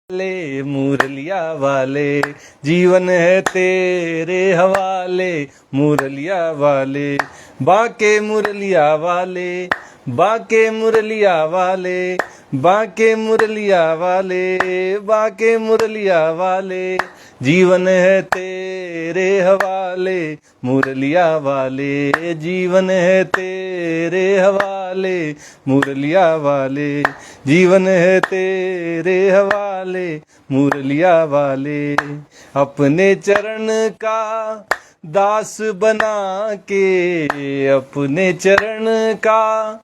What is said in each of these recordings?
ले मुरलिया वाले, जीवन है तेरे हवाले मुरलिया वाले। बाके मुरलिया वाले, बाके मुरलिया वाले, बाके मुरलिया वाले, बाके मुरलिया वाले, जीवन है तेरे हवाले मुरलिया वाले, जीवन है तेरे हवाले मुरलिया वाले, जीवन है तेरे हवाले मुरलिया वाले। अपने चरण का दास बना के, अपने चरण का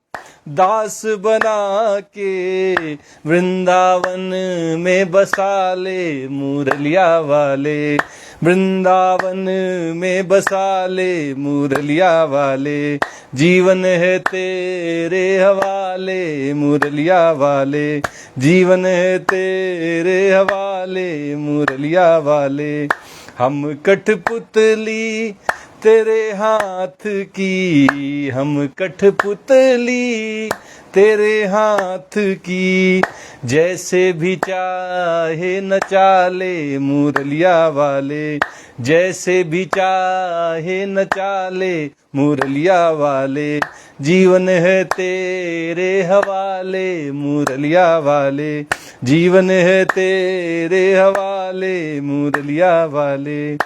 दास बना के, वृंदावन में बसा ले मुरलिया वाले, वृंदावन में बसा ले मुरलिया वाले, जीवन है तेरे हवाले मुरलिया वाले, जीवन है तेरे हवाले मुरलिया वाले। हम कठपुतली तेरे हाथ की, हम कठपुतली तेरे हाथ की, जैसे भी चाहे नचा ले मुरलिया वाले, जैसे भी चाहे नचा ले मुरलिया वाले, जीवन है तेरे हवाले मुरलिया वाले, जीवन है तेरे हवाले मुरलिया वाले।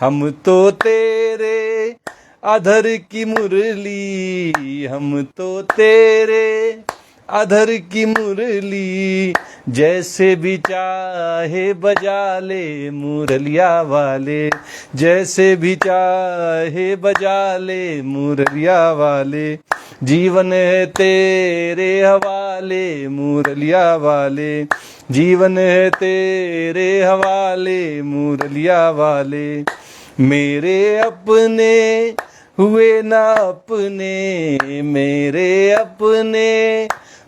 हम तो तेरे अधर की मुरली, हम तो तेरे अधर की मुरली, जैसे भी चाहे बजा ले मुरलिया वाले, जैसे भी चाहे बजा ले मुरलिया वाले, जीवन है तेरे हवाले मुरलिया वाले, जीवन है तेरे हवाले मुरलिया वाले। मेरे अपने हुए ना अपने, मेरे अपने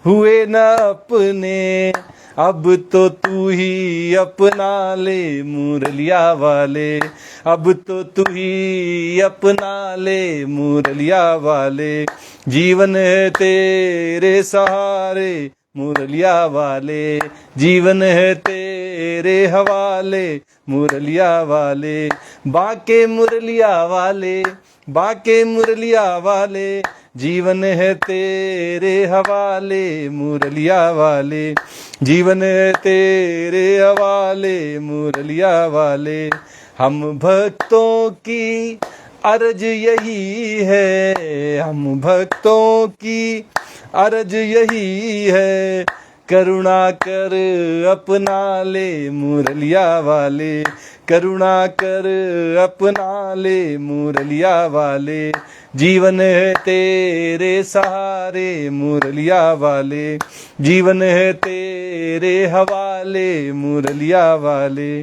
हुए ना अपने, अब तो तू ही अपना ले मुरलिया वाले, अब तो तू ही अपना ले मुरलिया वाले, जीवन है तेरे सहारे मुरलिया वाले, जीवन है तेरे हवाले मुरलिया वाले। बाके मुरलिया वाले, बाके मुरलिया वाले, जीवन है तेरे हवाले मुरलिया वाले, जीवन है तेरे हवाले मुरलिया वाले। हम भक्तों की अर्ज यही है, हम भक्तों की अर्ज यही है, करुणा कर अपना ले मुरलिया वाले, करुणा कर अपना ले मुरलिया वाले, जीवन है तेरे सहारे मुरलिया वाले, जीवन है तेरे हवाले मुरलिया वाले।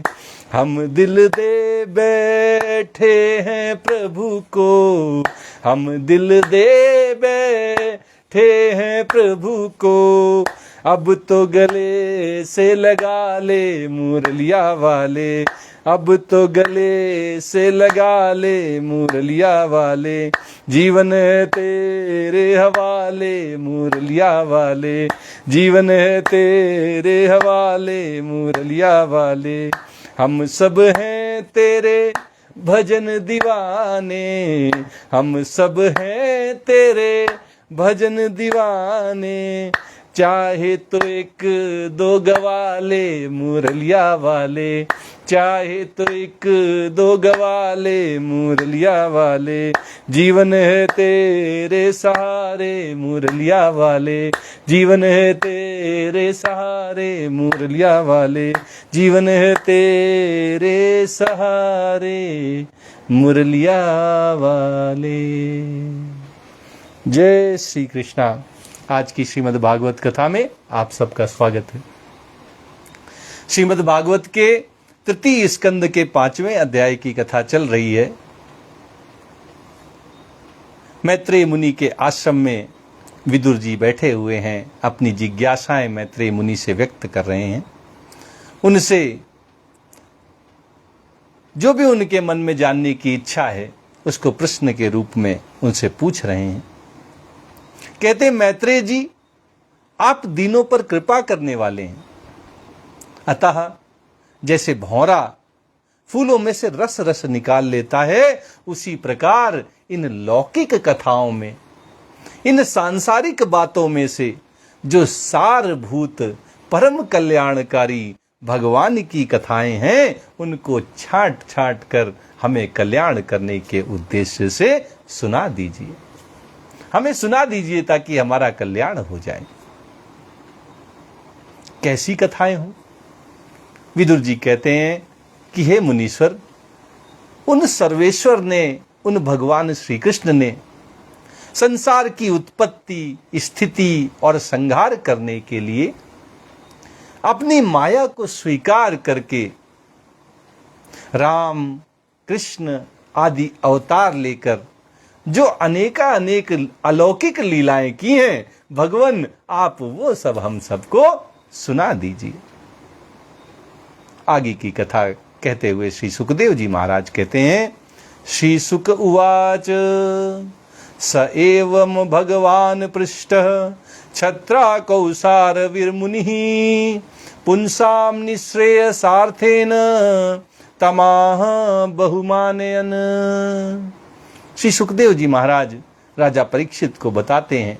हम दिल दे बैठे हैं प्रभु को, हम दिल दे बैठे हैं प्रभु को, अब तो गले से लगा ले मुरलिया वाले, अब तो गले से लगा ले मुरलिया वाले, जीवन है तेरे हवाले मुरलिया वाले, जीवन है तेरे हवाले मुरलिया वाले। हम सब हैं तेरे भजन दीवाने, हम सब हैं तेरे भजन दीवाने, चाहे तो एक दो गवा ले मुरलिया वाले, चाहे तो एक दो गवा ले मुरलिया वाले, जीवन है तेरे सहारे मुरलिया वाले, जीवन है तेरे सहारे मुरलिया वाले, जीवन है तेरे सहारे मुरलिया वाले। जय श्री कृष्णा। आज की श्रीमद् भागवत कथा में आप सबका स्वागत है। श्रीमद् भागवत के तृतीय स्कंद के 5वें अध्याय की कथा चल रही है। मैत्रेय मुनि के आश्रम में विदुर जी बैठे हुए हैं, अपनी जिज्ञासाएं मैत्रेय मुनि से व्यक्त कर रहे हैं। उनसे जो भी उनके मन में जानने की इच्छा है उसको प्रश्न के रूप में उनसे पूछ रहे हैं। कहते मैत्रेय जी, आप दीनों पर कृपा करने वाले हैं, अतः जैसे भौरा फूलों में से रस रस निकाल लेता है, उसी प्रकार इन लौकिक कथाओं में, इन सांसारिक बातों में से जो सारभूत परम कल्याणकारी भगवान की कथाएं हैं, उनको छांट छांट कर हमें कल्याण करने के उद्देश्य से सुना दीजिए। हमें सुना दीजिए ताकि हमारा कल्याण हो जाए। कैसी कथाएं हो? विदुर जी कहते हैं कि हे मुनीश्वर, उन सर्वेश्वर ने, उन भगवान श्री कृष्ण ने संसार की उत्पत्ति, स्थिति और संहार करने के लिए अपनी माया को स्वीकार करके राम, कृष्ण आदि अवतार लेकर जो अनेक अलौकिक लीलाएं की हैं, भगवान आप वो सब हम सबको सुना दीजिए। आगे की कथा कहते हुए श्री सुखदेव जी महाराज कहते हैं, श्री सुक उवाच स एवं भगवान पृष्टः छत्रा कौसार विर्मुनिः पुंसाम निःश्रेयसार्थेन तमाह बहुमानयन। श्री सुखदेव जी महाराज राजा परीक्षित को बताते हैं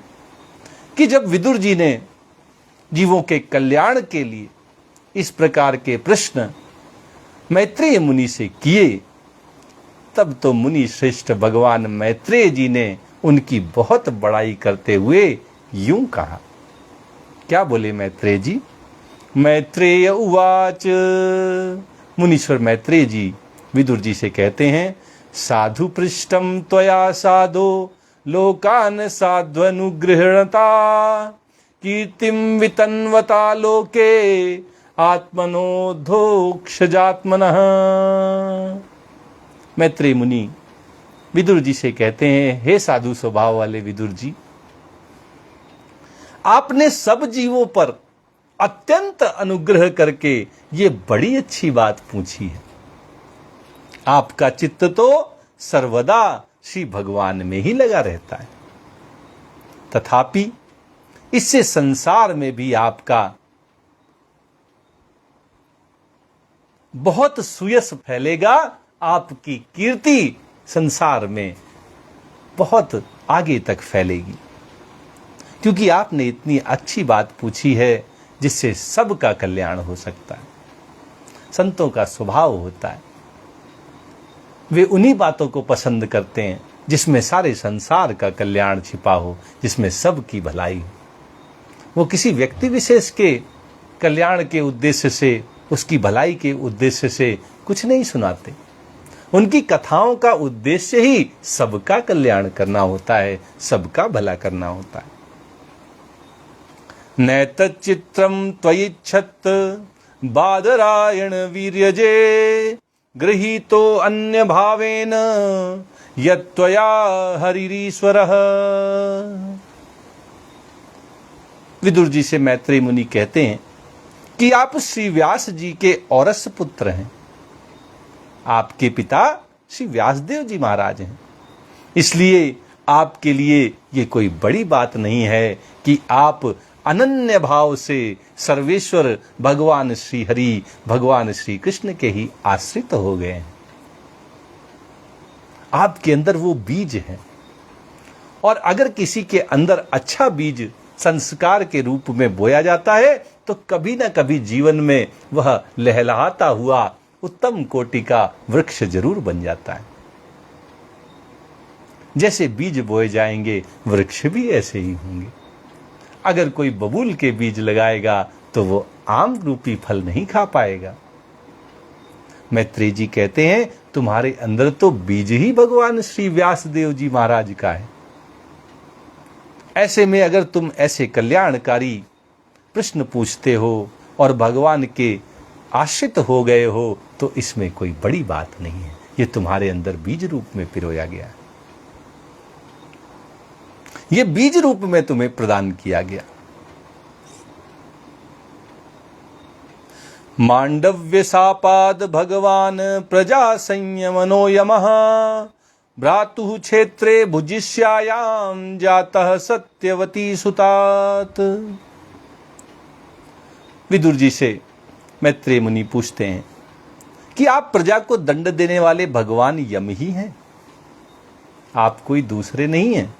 कि जब विदुर जी ने जीवों के कल्याण के लिए इस प्रकार के प्रश्न मैत्रेय मुनि से किए, तब तो मुनि श्रेष्ठ भगवान मैत्रेय जी ने उनकी बहुत बड़ाई करते हुए यूं कहा। क्या बोले मैत्रेय जी? मैत्रेय उवाच, मुनीश्वर मैत्रेय जी विदुर जी से कहते हैं, साधु पृष्ठम त्वया साधो लोकान साध्वनुगृहणता कीर्तिम वितन्वता लोके आत्मनोधोक्षजात्मनः। मैत्रेय मुनि विदुर जी से कहते हैं, हे साधु स्वभाव वाले विदुर जी, आपने सब जीवों पर अत्यंत अनुग्रह करके ये बड़ी अच्छी बात पूछी है। आपका चित्त तो सर्वदा श्री भगवान में ही लगा रहता है, तथापि इससे संसार में भी आपका बहुत सुयश फैलेगा, आपकी कीर्ति संसार में बहुत आगे तक फैलेगी, क्योंकि आपने इतनी अच्छी बात पूछी है जिससे सबका कल्याण हो सकता है। संतों का स्वभाव होता है, वे उन्हीं बातों को पसंद करते हैं जिसमें सारे संसार का कल्याण छिपा हो, जिसमें सबकी भलाई हो। वो किसी व्यक्ति विशेष के कल्याण के उद्देश्य से, उसकी भलाई के उद्देश्य से कुछ नहीं सुनाते। उनकी कथाओं का उद्देश्य ही सबका कल्याण करना होता है, सबका भला करना होता है। नैतच्चित्रम त्वयिच्छत् बादरायण वीर्यजे गृहीतो अन्य भावेन यत्त्वया हरिरीश्वरः। विदुर जी से मैत्रेय मुनि कहते हैं कि आप श्री व्यास जी के औरस पुत्र हैं। आपके पिता श्री व्यासदेव जी महाराज हैं, इसलिए आपके लिए ये कोई बड़ी बात नहीं है कि आप अनन्य भाव से सर्वेश्वर भगवान श्री हरि, भगवान श्री कृष्ण के ही आश्रित हो गए हैं। आपके अंदर वो बीज है, और अगर किसी के अंदर अच्छा बीज संस्कार के रूप में बोया जाता है तो कभी ना कभी जीवन में वह लहलहाता हुआ उत्तम कोटि का वृक्ष जरूर बन जाता है। जैसे बीज बोए जाएंगे वृक्ष भी ऐसे ही होंगे। अगर कोई बबूल के बीज लगाएगा तो वो आम रूपी फल नहीं खा पाएगा। मैत्रेय जी कहते हैं, तुम्हारे अंदर तो बीज ही भगवान श्री व्यासदेव जी महाराज का है। ऐसे में अगर तुम ऐसे कल्याणकारी प्रश्न पूछते हो और भगवान के आश्रित हो गए हो, तो इसमें कोई बड़ी बात नहीं है। ये तुम्हारे अंदर बीज रूप में पिरोया गया है, ये बीज रूप में तुम्हें प्रदान किया गया। मांडव्य सापाद भगवान प्रजा संयमनो यमः भ्रातुः क्षेत्रे भुजिष्यायाम जातः सत्यवती सुतात। विदुर जी से मैत्रेय मुनि पूछते हैं कि आप प्रजा को दंड देने वाले भगवान यम ही हैं, आप कोई दूसरे नहीं हैं,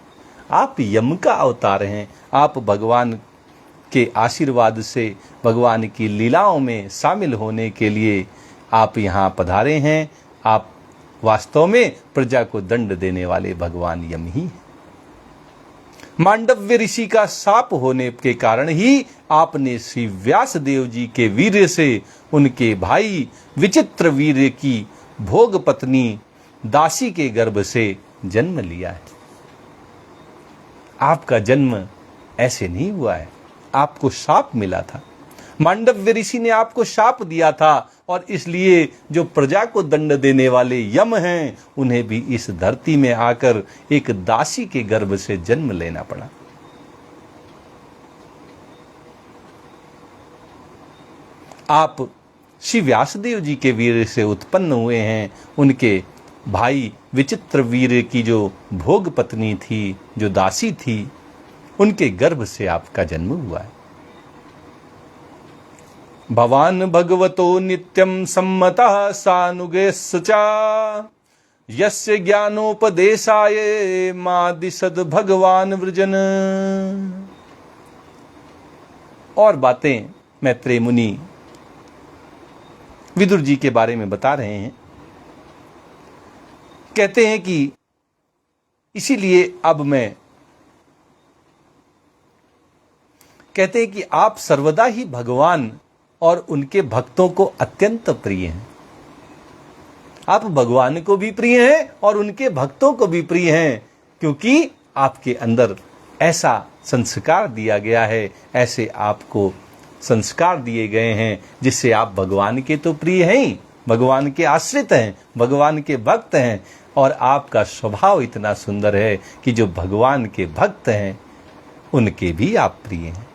आप यम का अवतार हैं। आप भगवान के आशीर्वाद से भगवान की लीलाओं में शामिल होने के लिए आप यहाँ पधारे हैं। आप वास्तव में प्रजा को दंड देने वाले भगवान यम ही हैं। मांडव्य ऋषि का शाप होने के कारण ही आपने श्री व्यास देव जी के वीर्य से उनके भाई विचित्र वीर्य की भोग पत्नी दासी के गर्भ से जन्म लिया है। आपका जन्म ऐसे नहीं हुआ है, आपको शाप मिला था। मांडव्य ऋषि ने आपको शाप दिया था और इसलिए जो प्रजा को दंड देने वाले यम हैं उन्हें भी इस धरती में आकर एक दासी के गर्भ से जन्म लेना पड़ा। आप श्री व्यासदेव जी के वीर से उत्पन्न हुए हैं। उनके भाई विचित्र वीर की जो भोग पत्नी थी, जो दासी थी, उनके गर्भ से आपका जन्म हुआ है। भवान भगवतो नित्यं सम्मतः सानुगेस्य च यस्य ज्ञानोपदेशाय मादिशद भगवान वृजन। और बातें मैत्रेय मुनि विदुर जी के बारे में बता रहे हैं। कहते हैं कि इसीलिए अब मैं कहते हैं कि आप सर्वदा ही भगवान और उनके भक्तों को अत्यंत प्रिय हैं। आप भगवान को भी प्रिय हैं और उनके भक्तों को भी प्रिय हैं, क्योंकि आपके अंदर ऐसा संस्कार दिया गया है, ऐसे आपको संस्कार दिए गए हैं जिससे आप भगवान के तो प्रिय हैं ही, भगवान के आश्रित हैं, भगवान के भक्त हैं। और आपका स्वभाव इतना सुंदर है कि जो भगवान के भक्त हैं उनके भी आप प्रिय हैं।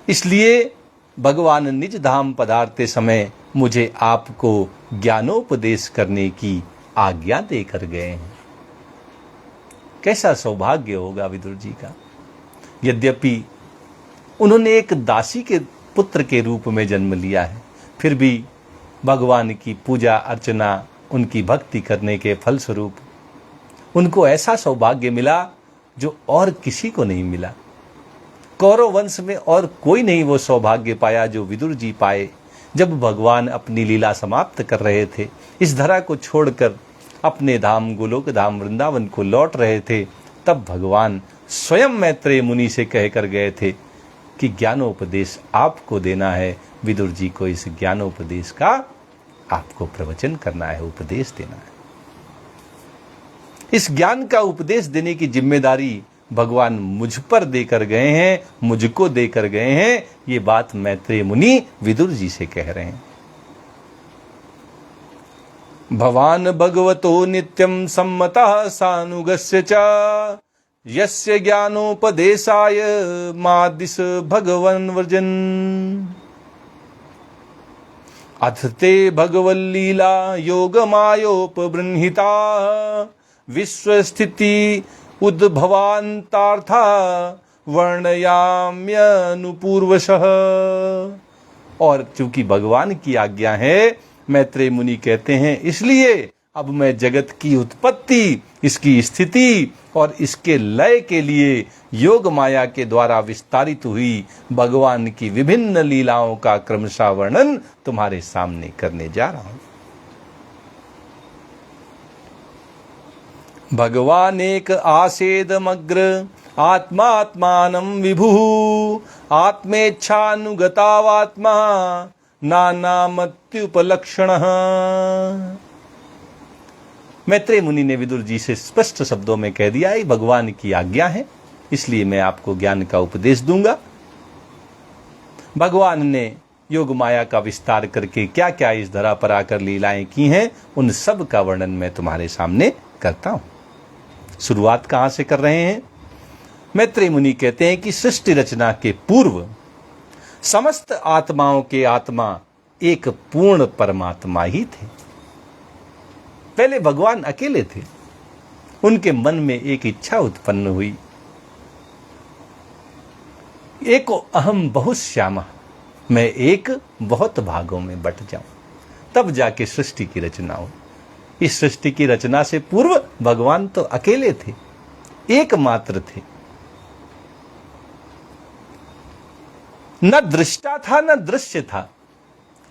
इसलिए भगवान निज धाम पधारते समय मुझे आपको ज्ञानोपदेश करने की आज्ञा देकर गए हैं। कैसा सौभाग्य होगा विदुर जी का। यद्यपि उन्होंने एक दासी के पुत्र के रूप में जन्म लिया है, फिर भी भगवान की पूजा अर्चना, उनकी भक्ति करने के फलस्वरूप उनको ऐसा सौभाग्य मिला जो और किसी को नहीं मिला। कौरव वंश में और कोई नहीं वो सौभाग्य पाया जो विदुर जी पाए। जब भगवान अपनी लीला समाप्त कर रहे थे, इस धरा को छोड़कर अपने धाम गोलोक धाम वृंदावन को लौट रहे थे, तब भगवान स्वयं मैत्रेय मुनि से कहकर गए थे कि ज्ञानोपदेश आपको देना है। विदुर जी को इस ज्ञानोपदेश का आपको प्रवचन करना है, उपदेश देना है। इस ज्ञान का उपदेश देने की जिम्मेदारी भगवान मुझ पर देकर गए हैं, मुझको देकर गए हैं। ये बात मैत्रेय मुनि विदुर जी से कह रहे हैं। भवान भगवतो नित्यं सम्मतः सानुगस्य च यस्य ज्ञानोपदेशाय मादिश भगवन् व्रजन्। अथ ते भगवल्लीला योगमायोपबृंहिता विश्वस्थिति उद्भवान्तार्था वर्णयाम्यनुपूर्वशः। और चूंकि भगवान की आज्ञा है, मैत्रेय मुनि कहते हैं, इसलिए अब मैं जगत की उत्पत्ति, इसकी स्थिति और इसके लय के लिए योग माया के द्वारा विस्तारित हुई भगवान की विभिन्न लीलाओं का क्रमशः वर्णन तुम्हारे सामने करने जा रहा हूं। भगवान एक आसेदमग्र आत्मात्मानं विभुः आत्मेच्छानुगतावात्मा नानामत्युपलक्षणः। मैत्रेय मुनि ने विदुर जी से स्पष्ट शब्दों में कह दिया, ये भगवान की आज्ञा है, इसलिए मैं आपको ज्ञान का उपदेश दूंगा। भगवान ने योग माया का विस्तार करके क्या क्या इस धरा पर आकर लीलाएं की हैं, उन सब का वर्णन मैं तुम्हारे सामने करता हूं। शुरुआत कहां से कर रहे हैं? मैत्रेय मुनि कहते हैं कि सृष्टि रचना के पूर्व समस्त आत्माओं के आत्मा एक पूर्ण परमात्मा ही थे। पहले भगवान अकेले थे, उनके मन में एक इच्छा उत्पन्न हुई, एको अहम बहुश्यामः, मैं एक बहुत भागों में बट जाऊं, तब जाके सृष्टि की रचना हो। इस सृष्टि की रचना से पूर्व भगवान तो अकेले थे, एकमात्र थे। न दृष्टा था न दृश्य था,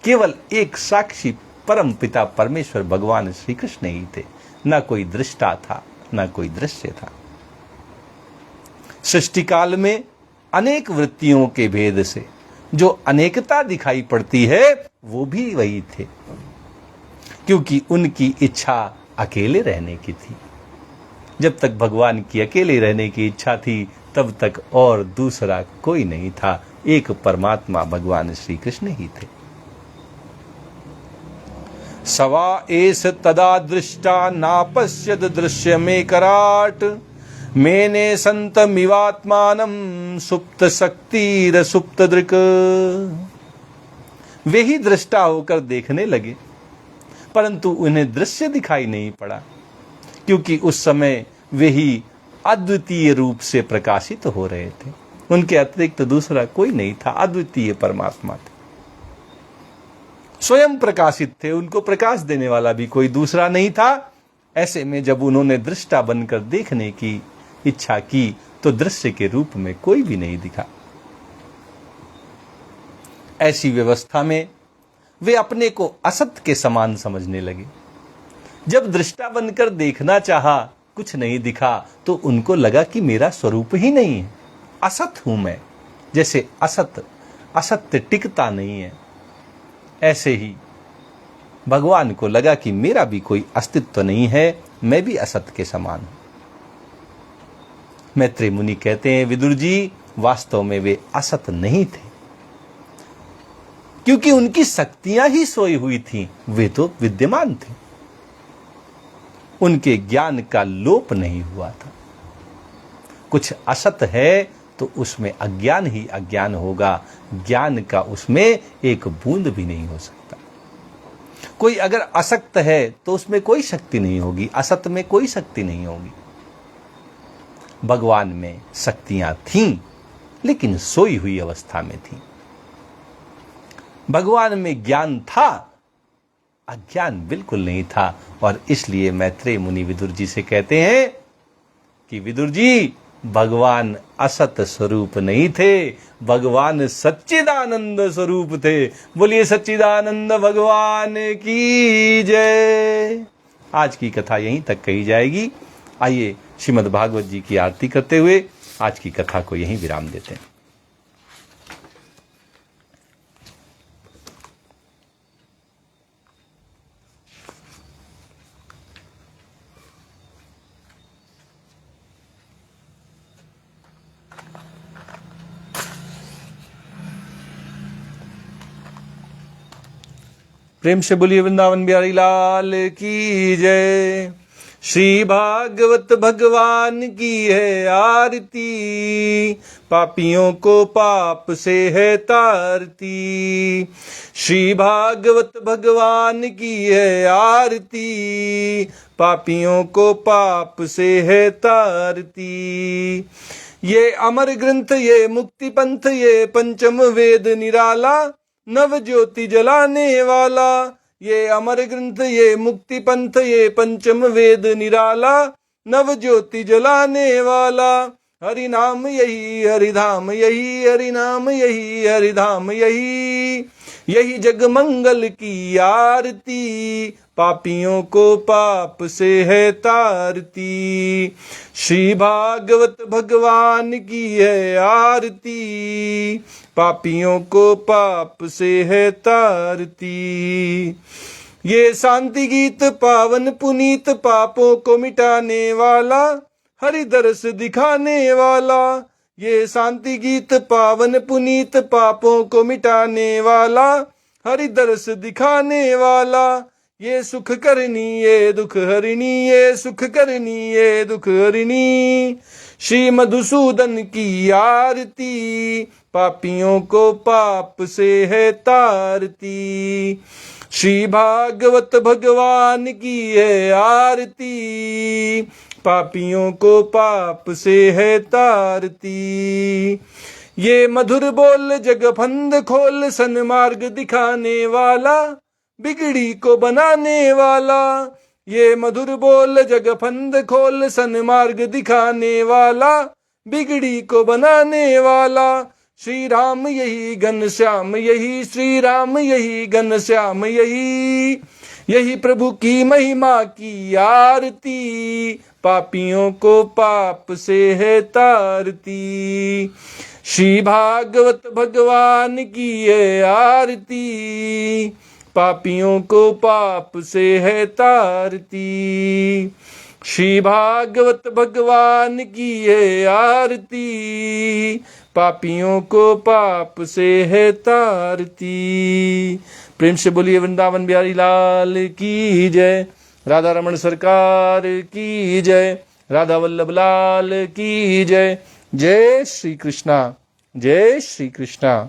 केवल एक साक्षी परम पिता परमेश्वर भगवान श्री कृष्ण ही थे। न कोई दृष्टा था न कोई दृश्य था। सृष्टि काल में अनेक वृत्तियों के भेद से जो अनेकता दिखाई पड़ती है वो भी वही थे, क्योंकि उनकी इच्छा अकेले रहने की थी। जब तक भगवान की अकेले रहने की इच्छा थी तब तक और दूसरा कोई नहीं था, एक परमात्मा भगवान श्री कृष्ण ही थे। सवा एस तदा दृष्टा नापश्यद दृश्यमेकराट, मेने संतमिवात्मानं सुप्त शक्तिर सुप्त दृक्। वे ही दृष्टा होकर देखने लगे, परंतु उन्हें दृश्य दिखाई नहीं पड़ा, क्योंकि उस समय वे ही अद्वितीय रूप से प्रकाशित हो रहे थे। उनके अतिरिक्त दूसरा कोई नहीं था, अद्वितीय परमात्मा थे, स्वयं प्रकाशित थे। उनको प्रकाश देने वाला भी कोई दूसरा नहीं था। ऐसे में जब उन्होंने दृष्टा बनकर देखने की इच्छा की तो दृश्य के रूप में कोई भी नहीं दिखा। ऐसी व्यवस्था में वे अपने को असत के समान समझने लगे। जब दृष्टा बनकर देखना चाहा, कुछ नहीं दिखा, तो उनको लगा कि मेरा स्वरूप ही नहीं है, असत हूं मैं। जैसे असत्य टिकता नहीं है, ऐसे ही भगवान को लगा कि मेरा भी कोई अस्तित्व नहीं है, मैं भी असत के समान हूं। मैत्रेय मुनि कहते हैं, विदुर जी वास्तव में वे असत नहीं थे, क्योंकि उनकी शक्तियां ही सोई हुई थीं, वे तो विद्यमान थे। उनके ज्ञान का लोप नहीं हुआ था। कुछ असत है तो उसमें अज्ञान ही अज्ञान होगा, ज्ञान का उसमें एक बूंद भी नहीं हो सकता। कोई अगर असक्त है तो उसमें कोई शक्ति नहीं होगी, असत में कोई शक्ति नहीं होगी। भगवान में शक्तियां थीं, लेकिन सोई हुई अवस्था में थीं। भगवान में ज्ञान था, अज्ञान बिल्कुल नहीं था। और इसलिए मैत्रेय मुनि विदुर जी से कहते हैं कि विदुर जी, भगवान असत स्वरूप नहीं थे, भगवान सच्चिदानंद स्वरूप थे। बोलिए सच्चिदानंद भगवान की जय। आज की कथा यहीं तक कही जाएगी। आइए श्रीमद् भागवत जी की आरती करते हुए आज की कथा को यहीं विराम देते हैं। प्रेम से बोलिए वृंदावन बिहारी लाल की जय। श्री भागवत भगवान की है आरती, पापियों को पाप से है तारती। श्री भागवत भगवान की है आरती, पापियों को पाप से है तारती। ये अमर ग्रंथ, ये मुक्ति पंथ, ये पंचम वेद निराला, नव ज्योति जलाने वाला। ये अमर ग्रंथ, ये मुक्ति पंथ, ये पंचम वेद निराला, नव ज्योति जलाने वाला। हरि नाम यही हरि धाम यही, हरि नाम यही हरि धाम यही। यही जग मंगल की आरती, पापियों को पाप से है तारती। श्री भागवत भगवान की है आरती, पापियों को पाप से है तारती। ये शांति गीत पावन पुनीत, पापों को मिटाने वाला, हरि दर्श दिखाने वाला। ये शांति गीत पावन पुनीत, पापों को मिटाने वाला, हरि दर्श दिखाने वाला। ये सुख करनी ये दुख हरिणी, ये सुख करनी ये दुख हरिणी। श्री मधुसूदन की आरती, पापियों को पाप से है तारती। श्री भागवत भगवान की है आरती, पापियों को पाप से है तारती। ये मधुर बोल जग फंद खोल, सन्मार्ग दिखाने वाला, बिगड़ी को बनाने वाला। ये मधुर बोल जग फंद खोल, सन्मार्ग दिखाने वाला, बिगड़ी को बनाने वाला। श्री राम यही घनश्याम यही, श्री राम यही घनश्याम यही, यही प्रभु की महिमा की आरती, पापियों को पाप से है तारती। श्री भागवत भगवान की ये आरती, पापियों को पाप से है तारती। श्री भागवत भगवान की ये आरती, पापियों को पाप से है तारती। प्रेम से बोलिए वृंदावन बिहारी लाल की जय, राधा रमण सरकार की जय, राधा वल्लभ लाल की जय। जय श्री कृष्णा, जय श्री कृष्णा।